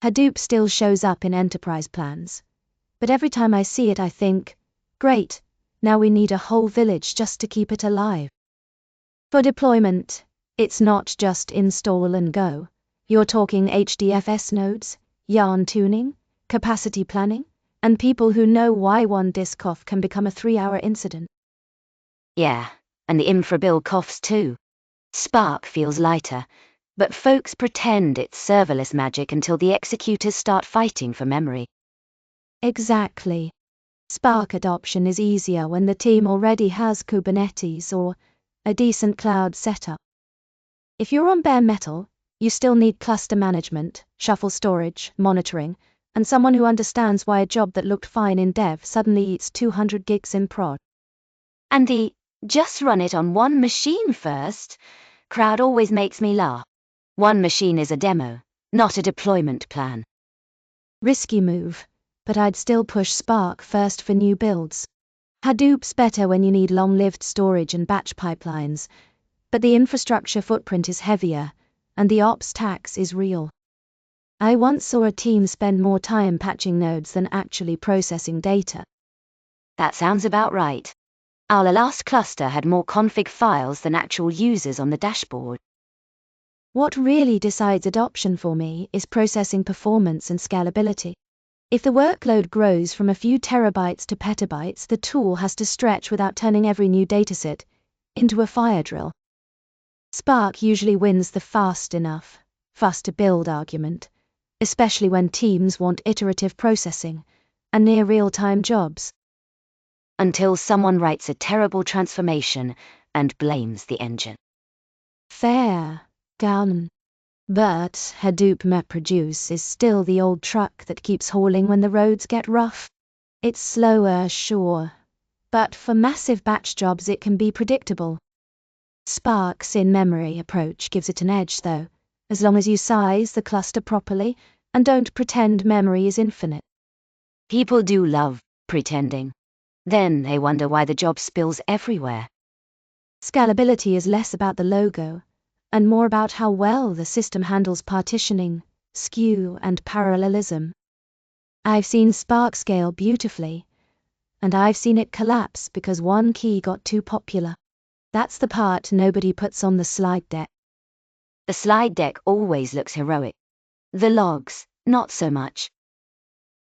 Hadoop still shows up in enterprise plans. But every time I see it I think, great, now we need a whole village just to keep it alive. For deployment, it's not just install and go. You're talking HDFS nodes, yarn tuning, capacity planning, and people who know why one disk off can become a 3-hour incident. Yeah, and the infra bill coughs too. Spark feels lighter, but folks pretend it's serverless magic until the executors start fighting for memory. Exactly. Spark adoption is easier when the team already has Kubernetes or a decent cloud setup. If you're on bare metal, you still need cluster management, shuffle storage, monitoring, and someone who understands why a job that looked fine in dev suddenly eats 200 gigs in prod. And the just run it on one machine first crowd always makes me laugh. One machine is a demo, not a deployment plan. Risky move, but I'd still push Spark first for new builds. Hadoop's better when you need long-lived storage and batch pipelines, but the infrastructure footprint is heavier, and the ops tax is real. I once saw a team spend more time patching nodes than actually processing data. That sounds about right. Our last cluster had more config files than actual users on the dashboard. What really decides adoption for me is processing performance and scalability. If the workload grows from a few terabytes to petabytes, the tool has to stretch without turning every new dataset into a fire drill. Spark usually wins the fast enough, fast to build argument, especially when teams want iterative processing and near real-time jobs. Until someone writes a terrible transformation and blames the engine. Fair, Galman. But Hadoop MapReduce is still the old truck that keeps hauling when the roads get rough. It's slower, sure, but for massive batch jobs it can be predictable. Spark's in-memory approach gives it an edge though, as long as you size the cluster properly and don't pretend memory is infinite. People do love pretending. Then they wonder why the job spills everywhere. Scalability is less about the logo, and more about how well the system handles partitioning, skew, and parallelism. I've seen Spark scale beautifully, and I've seen it collapse because one key got too popular. That's the part nobody puts on the slide deck. The slide deck always looks heroic. The logs, not so much.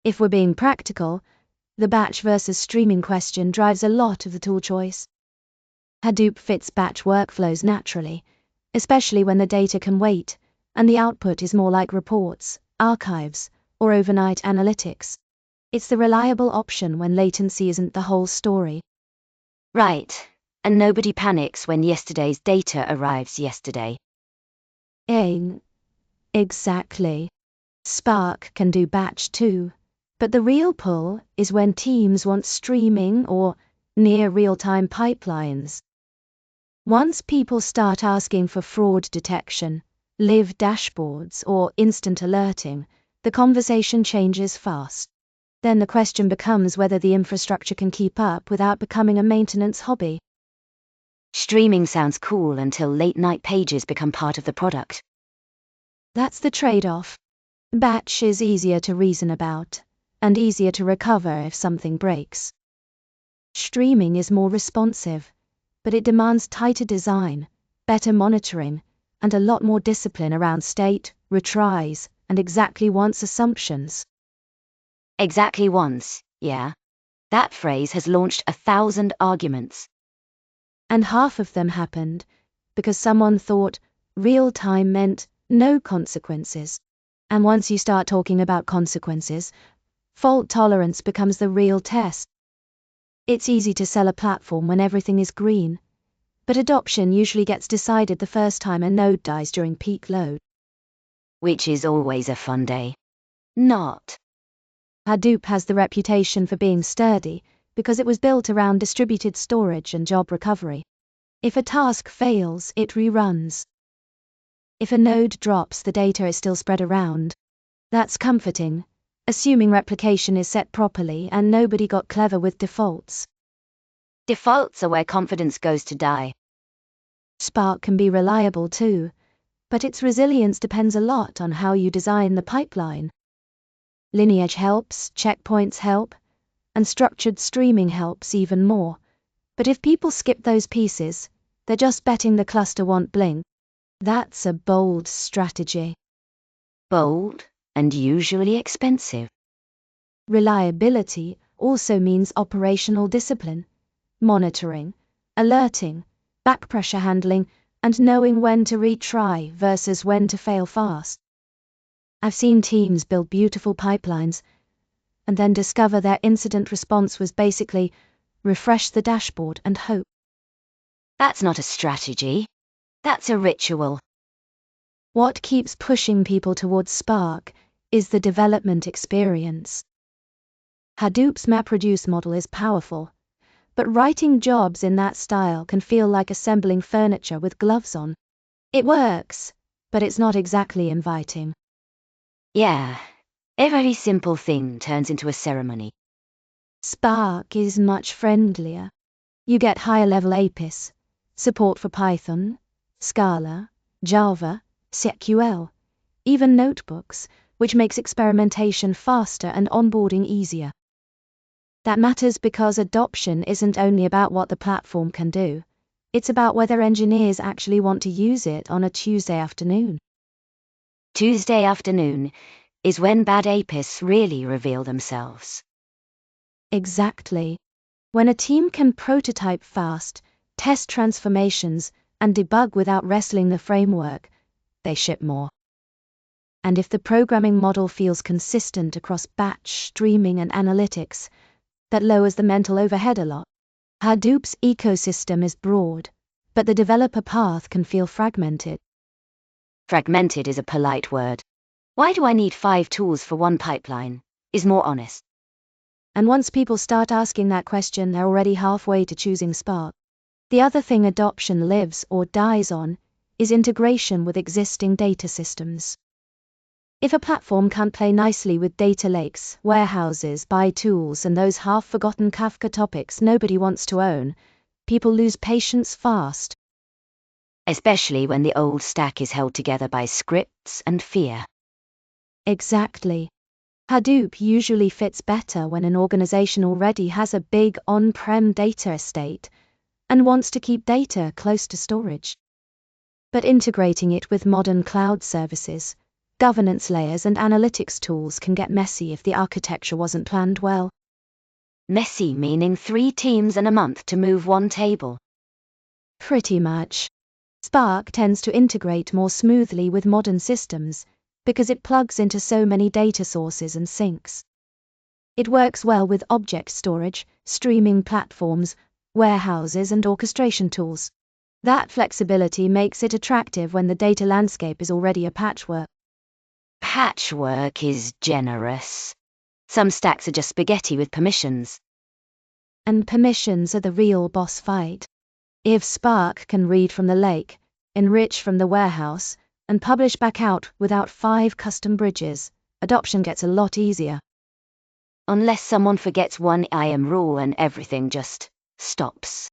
If we're being practical, the batch versus streaming question drives a lot of the tool choice. Hadoop fits batch workflows naturally, especially when the data can wait, and the output is more like reports, archives, or overnight analytics. It's the reliable option when latency isn't the whole story. Right, and nobody panics when yesterday's data arrives yesterday. Exactly. Spark can do batch too, but the real pull is when teams want streaming or near real-time pipelines. Once people start asking for fraud detection, live dashboards, or instant alerting, the conversation changes fast. Then the question becomes whether the infrastructure can keep up without becoming a maintenance hobby. Streaming sounds cool until late-night pages become part of the product. That's the trade-off. Batch is easier to reason about, and easier to recover if something breaks. Streaming is more responsive, but it demands tighter design, better monitoring, and a lot more discipline around state, retries, and exactly once assumptions. Exactly once, yeah. That phrase has launched 1,000 arguments. And half of them happened because someone thought real time meant no consequences. And once you start talking about consequences, fault tolerance becomes the real test. It's easy to sell a platform when everything is green, but adoption usually gets decided the first time a node dies during peak load. Which is always a fun day. Not. Hadoop has the reputation for being sturdy because it was built around distributed storage and job recovery. If a task fails, it reruns. If a node drops, the data is still spread around. That's comforting, assuming replication is set properly and nobody got clever with defaults. Defaults are where confidence goes to die. Spark can be reliable too, but its resilience depends a lot on how you design the pipeline. Lineage helps, checkpoints help, and structured streaming helps even more. But if people skip those pieces, they're just betting the cluster won't blink. That's a bold strategy. Bold and usually expensive. Reliability also means operational discipline, monitoring, alerting, back pressure handling, and knowing when to retry versus when to fail fast. I've seen teams build beautiful pipelines and then discover their incident response was basically refresh the dashboard and hope. That's not a strategy. That's a ritual. What keeps pushing people towards Spark is the development experience. Hadoop's MapReduce model is powerful, but writing jobs in that style can feel like assembling furniture with gloves on. It works, but it's not exactly inviting. Yeah, every simple thing turns into a ceremony. Spark is much friendlier. You get higher-level APIs, support for Python, Scala, Java, SQL, even notebooks, which makes experimentation faster and onboarding easier. That matters because adoption isn't only about what the platform can do, it's about whether engineers actually want to use it on a Tuesday afternoon. Tuesday afternoon is when bad APIs really reveal themselves. Exactly. When a team can prototype fast, test transformations, and debug without wrestling the framework, they ship more. And if the programming model feels consistent across batch, streaming, and analytics, that lowers the mental overhead a lot. Hadoop's ecosystem is broad, but the developer path can feel fragmented. Fragmented is a polite word. Why do I need 5 tools for one pipeline? Is more honest. And once people start asking that question, they're already halfway to choosing Spark. The other thing adoption lives or dies on is integration with existing data systems. If a platform can't play nicely with data lakes, warehouses, buy tools, and those half-forgotten Kafka topics nobody wants to own, people lose patience fast. Especially when the old stack is held together by scripts and fear. Exactly. Hadoop usually fits better when an organization already has a big on-prem data estate and wants to keep data close to storage. But integrating it with modern cloud services, governance layers, and analytics tools can get messy if the architecture wasn't planned well. Messy meaning 3 teams and a month to move one table. Pretty much. Spark tends to integrate more smoothly with modern systems because it plugs into so many data sources and syncs. It works well with object storage, streaming platforms, warehouses, and orchestration tools. That flexibility makes it attractive when the data landscape is already a patchwork. Patchwork is generous. Some stacks are just spaghetti with permissions. And permissions are the real boss fight. If Spark can read from the lake, enrich from the warehouse, and publish back out without 5 custom bridges, adoption gets a lot easier. Unless someone forgets one IAM rule and everything just stops.